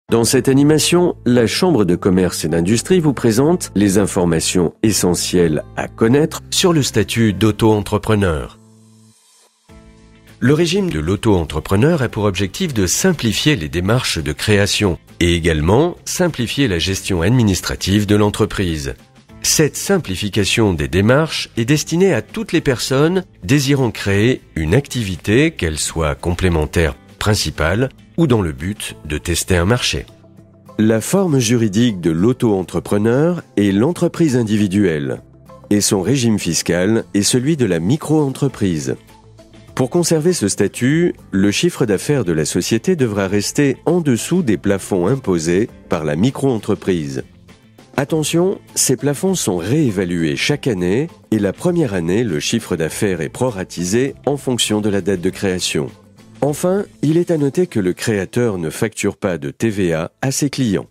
Dans cette animation, la Chambre de commerce et d'industrie vous présente les informations essentielles à connaître sur le statut d'auto-entrepreneur. Le régime de l'auto-entrepreneur a pour objectif de simplifier les démarches de création et également simplifier la gestion administrative de l'entreprise. Cette simplification des démarches est destinée à toutes les personnes désirant créer une activité, qu'elle soit complémentaire principale ou dans le but de tester un marché. La forme juridique de l'auto-entrepreneur est l'entreprise individuelle et son régime fiscal est celui de la micro-entreprise. Pour conserver ce statut, le chiffre d'affaires de la société devra rester en dessous des plafonds imposés par la micro-entreprise. Attention, ces plafonds sont réévalués chaque année et la première année, le chiffre d'affaires est proratisé en fonction de la date de création. Enfin, il est à noter que le créateur ne facture pas de TVA à ses clients.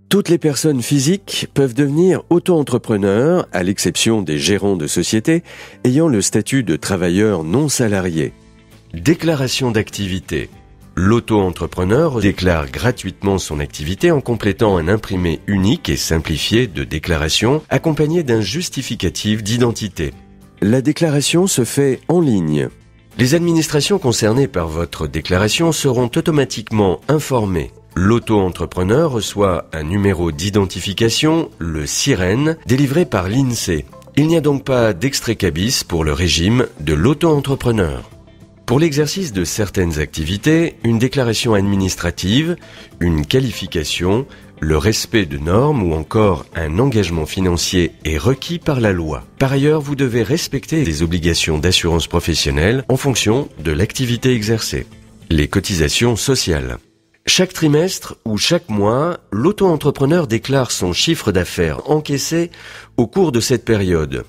Toutes les personnes physiques peuvent devenir auto-entrepreneurs, à l'exception des gérants de sociétés ayant le statut de travailleurs non salariés. Déclaration d'activité. L'auto-entrepreneur déclare gratuitement son activité en complétant un imprimé unique et simplifié de déclaration accompagné d'un justificatif d'identité. La déclaration se fait en ligne. Les administrations concernées par votre déclaration seront automatiquement informées. L'auto-entrepreneur reçoit un numéro d'identification, le SIREN, délivré par l'INSEE. Il n'y a donc pas d'extrait cabis pour le régime de l'auto-entrepreneur. Pour l'exercice de certaines activités, une déclaration administrative, une qualification, le respect de normes ou encore un engagement financier est requis par la loi. Par ailleurs, vous devez respecter les obligations d'assurance professionnelle en fonction de l'activité exercée. Les cotisations sociales. Chaque trimestre ou chaque mois, l'auto-entrepreneur déclare son chiffre d'affaires encaissé au cours de cette période.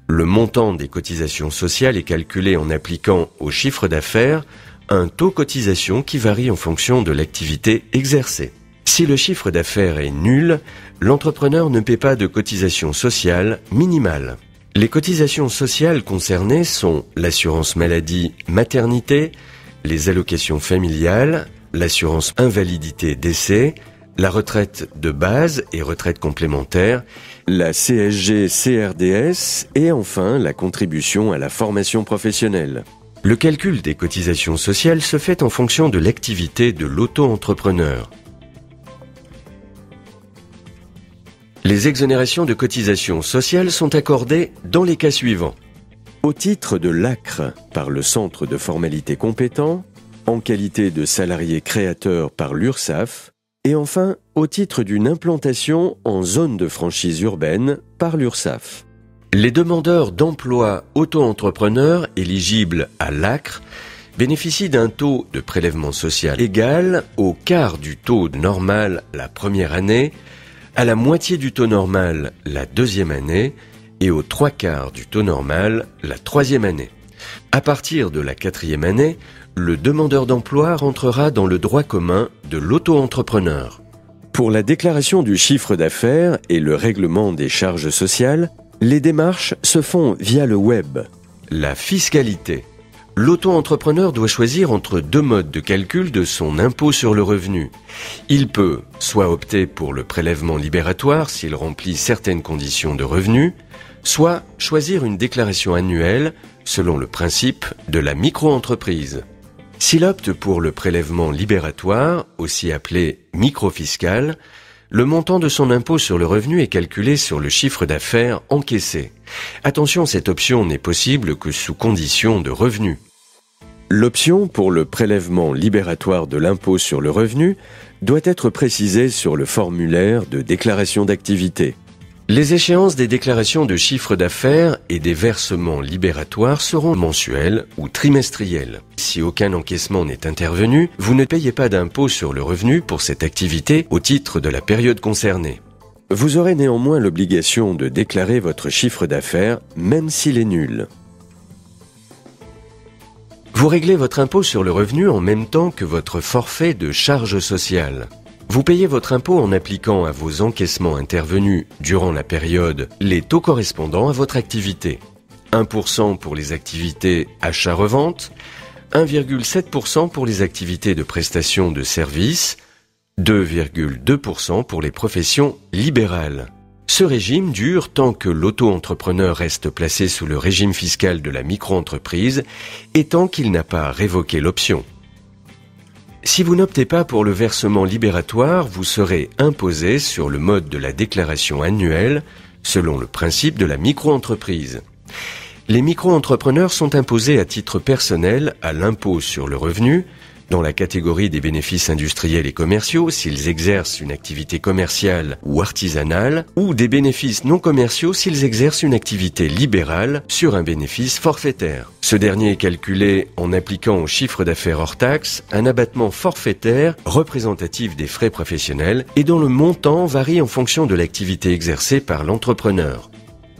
Le montant des cotisations sociales est calculé en appliquant au chiffre d'affaires un taux cotisation qui varie en fonction de l'activité exercée. Si le chiffre d'affaires est nul, l'entrepreneur ne paie pas de cotisation sociale minimale. Les cotisations sociales concernées sont l'assurance maladie maternité, les allocations familiales, l'assurance invalidité décès, la retraite de base et retraite complémentaire, la CSG-CRDS et enfin la contribution à la formation professionnelle. Le calcul des cotisations sociales se fait en fonction de l'activité de l'auto-entrepreneur. Les exonérations de cotisations sociales sont accordées dans les cas suivants. Au titre de l'ACRE par le centre de formalité compétent, en qualité de salarié créateur par l'URSSAF, et enfin au titre d'une implantation en zone de franchise urbaine par l'URSSAF. Les demandeurs d'emploi auto-entrepreneurs éligibles à l'ACRE bénéficient d'un taux de prélèvement social égal au quart du taux normal la première année, à la moitié du taux normal la deuxième année et aux 3/4 du taux normal la troisième année. À partir de la quatrième année, le demandeur d'emploi rentrera dans le droit commun de l'auto-entrepreneur. Pour la déclaration du chiffre d'affaires et le règlement des charges sociales, les démarches se font via le web. La fiscalité. L'auto-entrepreneur doit choisir entre deux modes de calcul de son impôt sur le revenu. Il peut soit opter pour le prélèvement libératoire s'il remplit certaines conditions de revenu, soit choisir une déclaration annuelle selon le principe de la micro-entreprise. S'il opte pour le prélèvement libératoire, aussi appelé microfiscal, le montant de son impôt sur le revenu est calculé sur le chiffre d'affaires encaissé. Attention, cette option n'est possible que sous condition de revenu. L'option pour le prélèvement libératoire de l'impôt sur le revenu doit être précisée sur le formulaire de déclaration d'activité. Les échéances des déclarations de chiffre d'affaires et des versements libératoires seront mensuels ou trimestriels. Si aucun encaissement n'est intervenu, vous ne payez pas d'impôt sur le revenu pour cette activité au titre de la période concernée. Vous aurez néanmoins l'obligation de déclarer votre chiffre d'affaires, même s'il est nul. Vous réglez votre impôt sur le revenu en même temps que votre forfait de charges sociales. Vous payez votre impôt en appliquant à vos encaissements intervenus durant la période les taux correspondant à votre activité. 1% pour les activités achat-revente, 1,7% pour les activités de prestation de services, 2,2% pour les professions libérales. Ce régime dure tant que l'auto-entrepreneur reste placé sous le régime fiscal de la micro-entreprise et tant qu'il n'a pas révoqué l'option. Si vous n'optez pas pour le versement libératoire, vous serez imposé sur le mode de la déclaration annuelle selon le principe de la micro-entreprise. Les micro-entrepreneurs sont imposés à titre personnel à l'impôt sur le revenu, dans la catégorie des bénéfices industriels et commerciaux s'ils exercent une activité commerciale ou artisanale, ou des bénéfices non commerciaux s'ils exercent une activité libérale sur un bénéfice forfaitaire. Ce dernier est calculé en appliquant au chiffre d'affaires hors taxe un abattement forfaitaire représentatif des frais professionnels et dont le montant varie en fonction de l'activité exercée par l'entrepreneur.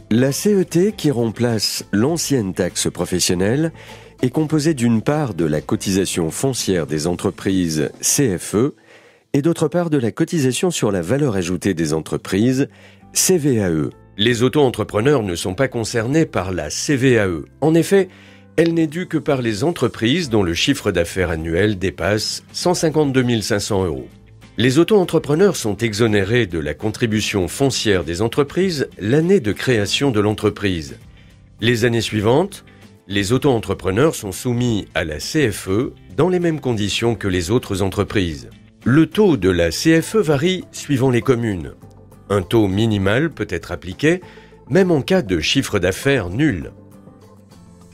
La CET, qui remplace l'ancienne taxe professionnelle, est composée d'une part de la cotisation foncière des entreprises CFE et d'autre part de la cotisation sur la valeur ajoutée des entreprises CVAE. Les auto-entrepreneurs ne sont pas concernés par la CVAE. En effet, elle n'est due que par les entreprises dont le chiffre d'affaires annuel dépasse 152 500 €. Les auto-entrepreneurs sont exonérés de la contribution foncière des entreprises l'année de création de l'entreprise. Les années suivantes, les auto-entrepreneurs sont soumis à la CFE dans les mêmes conditions que les autres entreprises. Le taux de la CFE varie suivant les communes. Un taux minimal peut être appliqué même en cas de chiffre d'affaires nul.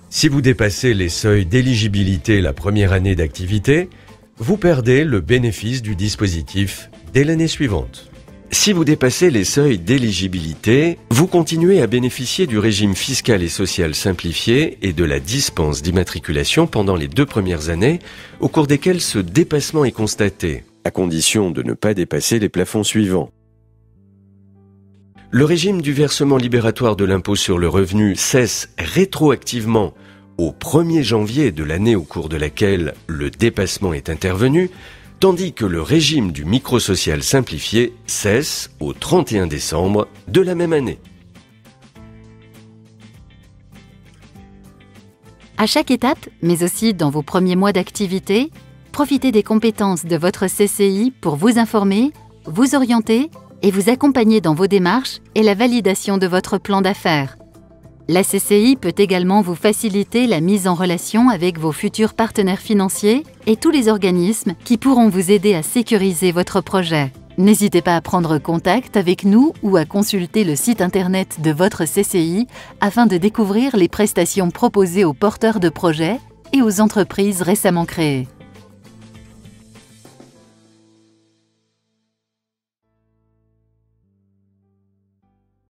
Si vous dépassez les seuils d'éligibilité la première année d'activité, vous perdez le bénéfice du dispositif dès l'année suivante. Si vous dépassez les seuils d'éligibilité, vous continuez à bénéficier du régime fiscal et social simplifié et de la dispense d'immatriculation pendant les 2 premières années, au cours desquelles ce dépassement est constaté, à condition de ne pas dépasser les plafonds suivants. Le régime du versement libératoire de l'impôt sur le revenu cesse rétroactivement au 1er janvier de l'année au cours de laquelle le dépassement est intervenu, tandis que le régime du microsocial simplifié cesse au 31 décembre de la même année. À chaque étape, mais aussi dans vos premiers mois d'activité, profitez des compétences de votre CCI pour vous informer, vous orienter et vous accompagner dans vos démarches et la validation de votre plan d'affaires. La CCI peut également vous faciliter la mise en relation avec vos futurs partenaires financiers et tous les organismes qui pourront vous aider à sécuriser votre projet. N'hésitez pas à prendre contact avec nous ou à consulter le site internet de votre CCI afin de découvrir les prestations proposées aux porteurs de projets et aux entreprises récemment créées.